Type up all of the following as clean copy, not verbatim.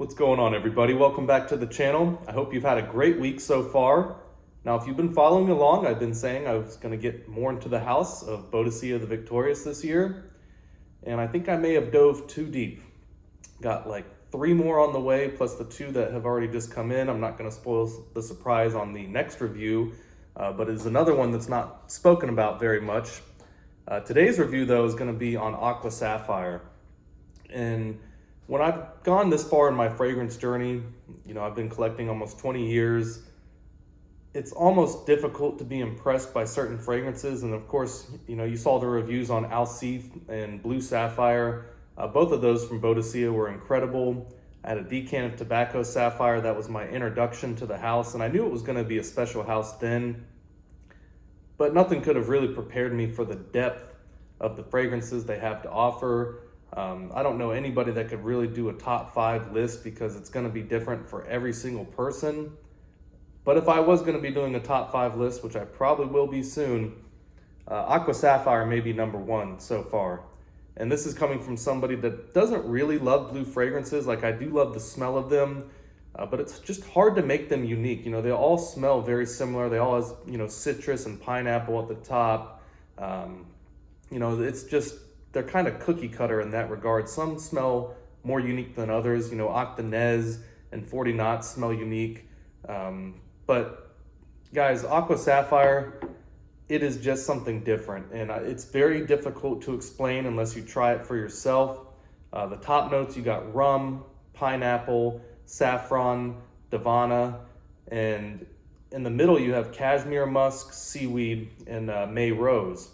What's going on, everybody? Welcome back to the channel. I hope you've had a great week so far. Now, if you've been following along, I've been saying I was going to get more into the house of Boadicea the Victorious this year, and I think I may have dove too deep. Got like 3 more on the way, plus the 2 that have already just come in. I'm not going to spoil the surprise on the next review, but it's another one that's not spoken about very much. Today's review, though, is going to be on Aqua Sapphire. And when I've gone this far in my fragrance journey, I've been collecting almost 20 years, it's almost difficult to be impressed by certain fragrances. And of course, you saw the reviews on Alcif and Blue Sapphire. Both of those from Boadicea were incredible. I had a decant of Tobacco Sapphire. That was my introduction to the house, and I knew it was going to be a special house then, but nothing could have really prepared me for the depth of the fragrances they have to offer. I don't know anybody that could really do a top 5 list because it's going to be different for every single person. But if I was going to be doing a top 5 list, which I probably will be soon, Aqua Sapphire may be number 1 so far. And this is coming from somebody that doesn't really love blue fragrances. Like, I do love the smell of them, but it's just hard to make them unique. They all smell very similar. They all have, citrus and pineapple at the top. It's just, they're kind of cookie cutter in that regard. Some smell more unique than others. Octanez and 40 knots smell unique. But guys, Aqua Sapphire, it is just something different. And it's very difficult to explain unless you try it for yourself. The top notes, you got rum, pineapple, saffron, davana, and in the middle you have cashmere musk, seaweed, and May rose.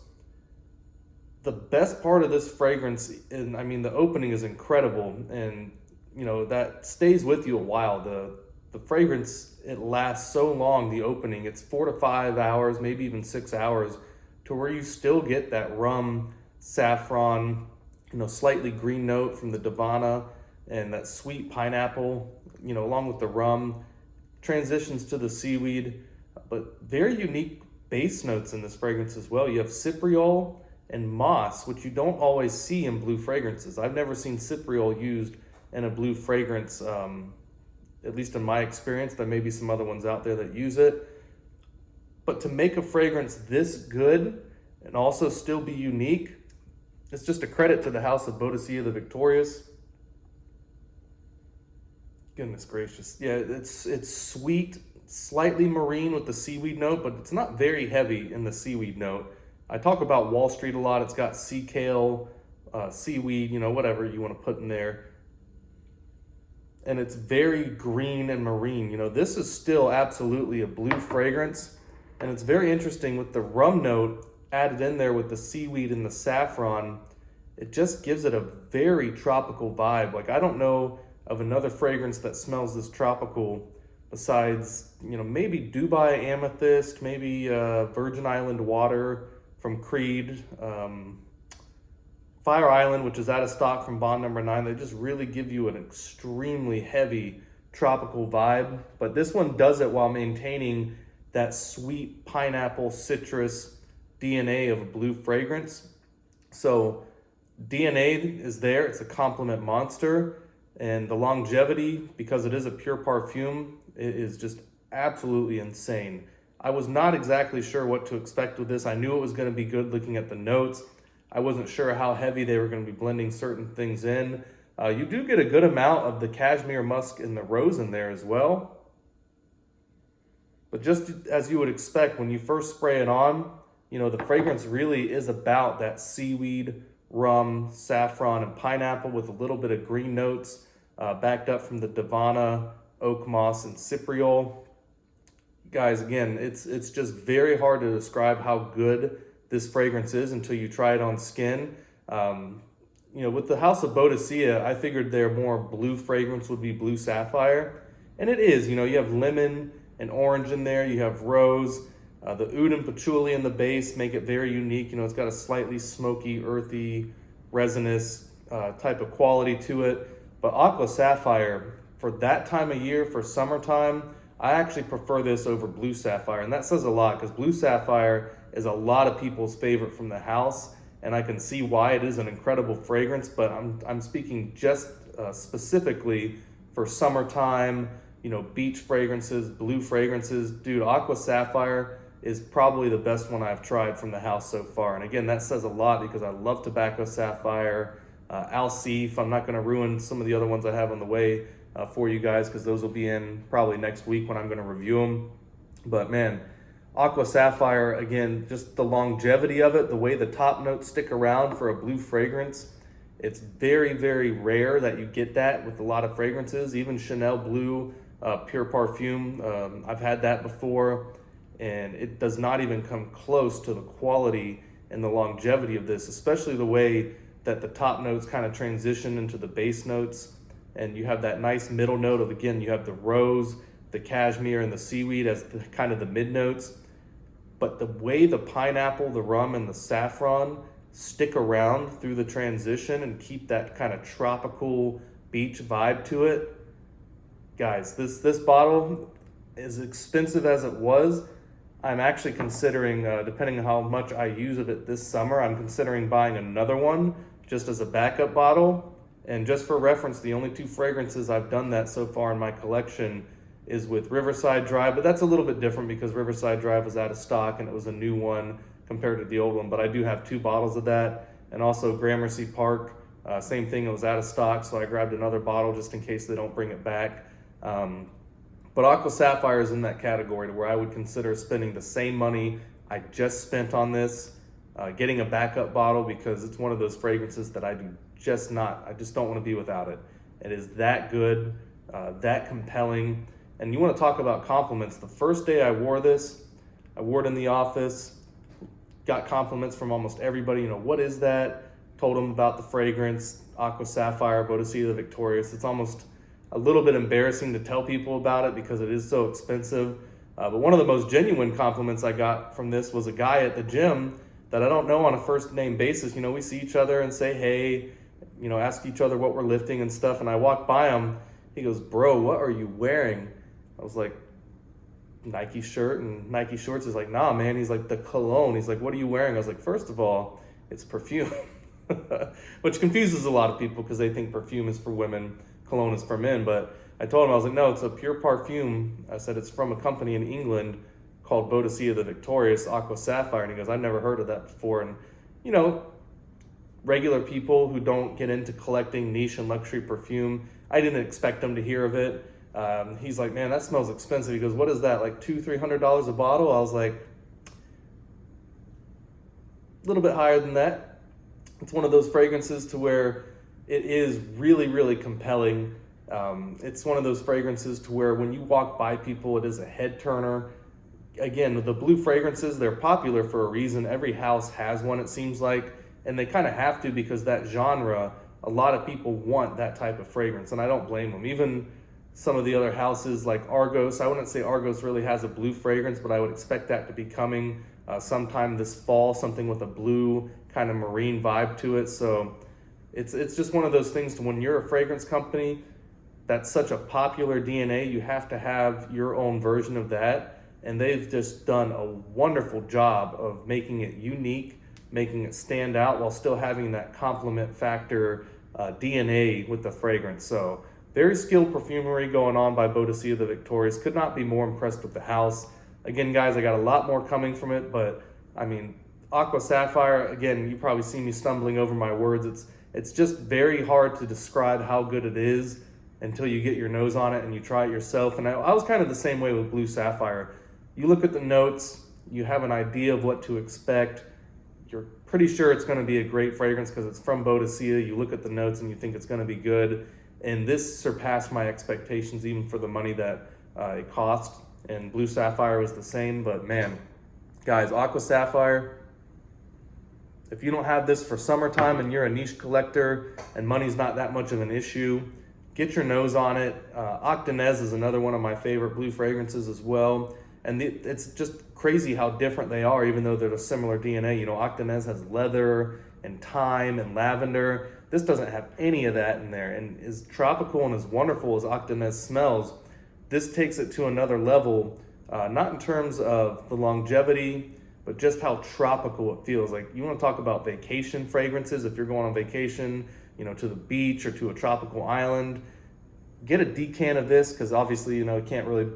The best part of this fragrance, and the opening is incredible, and that stays with you a while. The fragrance, it lasts so long. The opening, it's 4 to 5 hours, maybe even 6 hours, to where you still get that rum, saffron, slightly green note from the davana, and that sweet pineapple, along with the rum, transitions to the seaweed, but very unique base notes in this fragrance as well. You have cypriol and moss, which you don't always see in blue fragrances. I've never seen cypriol used in a blue fragrance, at least in my experience. There may be some other ones out there that use it. But to make a fragrance this good and also still be unique, it's just a credit to the house of Boadicea the Victorious. Goodness gracious. Yeah, it's sweet, slightly marine with the seaweed note, but it's not very heavy in the seaweed note. I talk about Wall Street a lot. It's got sea kale, seaweed, whatever you want to put in there. And it's very green and marine. This is still absolutely a blue fragrance. And it's very interesting with the rum note added in there with the seaweed and the saffron. It just gives it a very tropical vibe. Like, I don't know of another fragrance that smells this tropical besides, maybe Dubai Amethyst, maybe Virgin Island Water from Creed, Fire Island, which is out of stock from Bond number 9. They just really give you an extremely heavy tropical vibe. But this one does it while maintaining that sweet pineapple citrus DNA of a blue fragrance. So DNA is there. It's a compliment monster. And the longevity, because it is a pure perfume, it is just absolutely insane. I was not exactly sure what to expect with this. I knew it was going to be good looking at the notes. I wasn't sure how heavy they were going to be blending certain things in. You do get a good amount of the cashmere musk and the rose in there as well. But just as you would expect, when you first spray it on, the fragrance really is about that seaweed, rum, saffron, and pineapple with a little bit of green notes, backed up from the davana, oak moss, and cypriol. Guys, again, it's just very hard to describe how good this fragrance is until you try it on skin. With the house of Boadicea, I figured their more blue fragrance would be Blue Sapphire. And it is. You have lemon and orange in there. You have rose. The oud and patchouli in the base make it very unique. It's got a slightly smoky, earthy, resinous type of quality to it. But Aqua Sapphire, for that time of year, for summertime, I actually prefer this over Blue Sapphire. And that says a lot, because Blue Sapphire is a lot of people's favorite from the house. And I can see why it is an incredible fragrance, but I'm speaking just specifically for summertime, beach fragrances, blue fragrances. Dude, Aqua Sapphire is probably the best one I've tried from the house so far. And again, that says a lot because I love Tobacco Sapphire, Alcif. I'm not going to ruin some of the other ones I have on the way for you guys because those will be in probably next week when I'm going to review them. But man, Aqua Sapphire, again, just the longevity of it, the way the top notes stick around for a blue fragrance. It's very, very rare that you get that with a lot of fragrances. Even Chanel Blue Pure Parfum, I've had that before, and it does not even come close to the quality and the longevity of this, especially the way that the top notes kind of transition into the base notes. And you have that nice middle note of, again, you have the rose, the cashmere, and the seaweed as the, kind of the mid notes. But the way the pineapple, the rum, and the saffron stick around through the transition and keep that kind of tropical beach vibe to it. Guys, this bottle, as expensive as it was, I'm actually considering, depending on how much I use of it this summer, I'm considering buying another one just as a backup bottle. And just for reference, the only 2 fragrances I've done that so far in my collection is with Riverside Drive, but that's a little bit different because Riverside Drive was out of stock and it was a new one compared to the old one. But I do have 2 bottles of that. And also Gramercy Park, same thing, it was out of stock, so I grabbed another bottle just in case they don't bring it back. But Aqua Sapphire is in that category to where I would consider spending the same money I just spent on this, getting a backup bottle, because it's one of those fragrances that I just don't want to be without it. It is that good, that compelling. And you want to talk about compliments. The first day I wore this, I wore it in the office, got compliments from almost everybody. What is that? Told them about the fragrance, Aqua Sapphire, Boadicea the Victorious. It's almost a little bit embarrassing to tell people about it because it is so expensive. But one of the most genuine compliments I got from this was a guy at the gym that I don't know on a first name basis. We see each other and say, hey, ask each other what we're lifting and stuff. And I walked by him. He goes, bro, what are you wearing? I was like, Nike shirt and Nike shorts. He's like, nah, man. He's like, the cologne. He's like, what are you wearing? I was like, first of all, it's perfume, which confuses a lot of people because they think perfume is for women, cologne is for men. But I told him, I was like, no, it's a pure parfum. I said, it's from a company in England called Boadicea the Victorious, Aqua Sapphire. And he goes, I've never heard of that before. And, regular people who don't get into collecting niche and luxury perfume, I didn't expect them to hear of it. He's like, man, that smells expensive. He goes, what is that, like $200-$300 a bottle? I was like, a little bit higher than that. It's one of those fragrances to where it is really, really compelling. It's one of those fragrances to where when you walk by people, it is a head turner. Again, the blue fragrances, they're popular for a reason. Every house has one, it seems like, and they kind of have to because that genre, a lot of people want that type of fragrance, and I don't blame them. Even some of the other houses like Argos, I wouldn't say Argos really has a blue fragrance, but I would expect that to be coming sometime this fall, something with a blue kind of marine vibe to it. So it's just one of those things to when you're a fragrance company, that's such a popular DNA, you have to have your own version of that. And they've just done a wonderful job of making it unique, making it stand out while still having that complement factor DNA with the fragrance. So very skilled perfumery going on by Boadicea the Victorious. Could not be more impressed with the house. Again, guys, I got a lot more coming from it, but I mean, Aqua Sapphire, again, you probably see me stumbling over my words. It's just very hard to describe how good it is until you get your nose on it and you try it yourself. And I was kind of the same way with Blue Sapphire. You look at the notes, you have an idea of what to expect. You're pretty sure it's going to be a great fragrance because it's from Boadicea. You look at the notes and you think it's going to be good. And this surpassed my expectations even for the money that it cost. And Blue Sapphire was the same. But man, guys, Aqua Sapphire, if you don't have this for summertime and you're a niche collector and money's not that much of an issue, get your nose on it. Octanez is another one of my favorite blue fragrances as well. And it's just crazy how different they are, even though they're a similar DNA. Octanez has leather and thyme and lavender. This doesn't have any of that in there. And as tropical and as wonderful as Octanez smells, this takes it to another level, not in terms of the longevity, but just how tropical it feels. Like, you want to talk about vacation fragrances. If you're going on vacation, to the beach or to a tropical island, get a decan of this, because obviously, you can't really,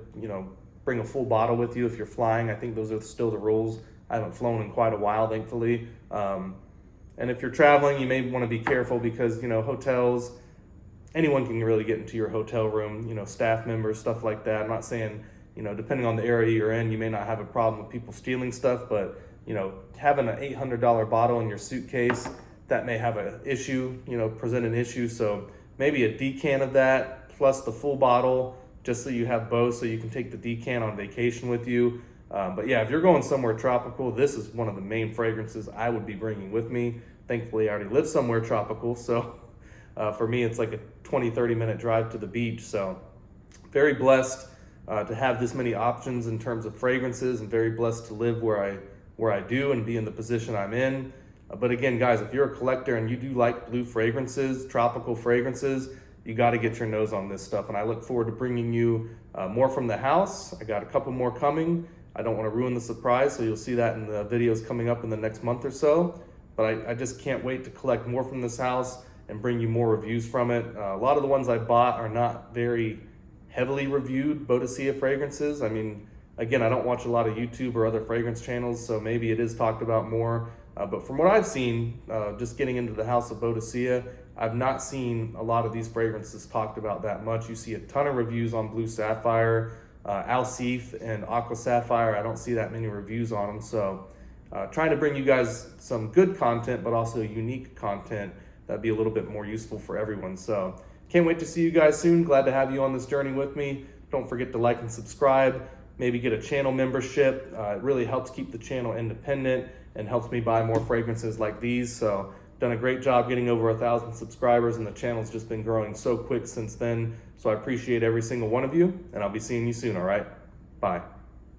bring a full bottle with you if you're flying. I think those are still the rules. I haven't flown in quite a while, thankfully. And if you're traveling, you may want to be careful because, hotels, anyone can really get into your hotel room, staff members, stuff like that. I'm not saying, depending on the area you're in, you may not have a problem with people stealing stuff, but, having an $800 bottle in your suitcase, that may have an issue, present an issue. So maybe a decan of that plus the full bottle, just so you have both, so you can take the decan on vacation with you. But yeah, if you're going somewhere tropical, this is one of the main fragrances I would be bringing with me. Thankfully, I already live somewhere tropical, so for me, it's like a 20-30 minute drive to the beach. So very blessed to have this many options in terms of fragrances, and very blessed to live where I do and be in the position I'm in. But again, guys, if you're a collector and you do like blue fragrances, tropical fragrances, you got to get your nose on this stuff. And I look forward to bringing you more from the house. I got a couple more coming. I don't want to ruin the surprise, so you'll see that in the videos coming up in the next month or so. But I just can't wait to collect more from this house and bring you more reviews from it. A lot of the ones I bought are not very heavily reviewed Boadicea fragrances. I mean, again, I don't watch a lot of YouTube or other fragrance channels, so maybe it is talked about more. But from what I've seen, just getting into the house of Boadicea, I've not seen a lot of these fragrances talked about that much. You see a ton of reviews on Blue Sapphire, Alcif and Aqua Sapphire. I don't see that many reviews on them. So trying to bring you guys some good content, but also unique content that'd be a little bit more useful for everyone. So can't wait to see you guys soon. Glad to have you on this journey with me. Don't forget to like and subscribe. Maybe get a channel membership. It really helps keep the channel independent and helps me buy more fragrances like these. So done a great job getting over 1,000 subscribers, and the channel's just been growing so quick since then. So I appreciate every single one of you, and I'll be seeing you soon, all right? Bye.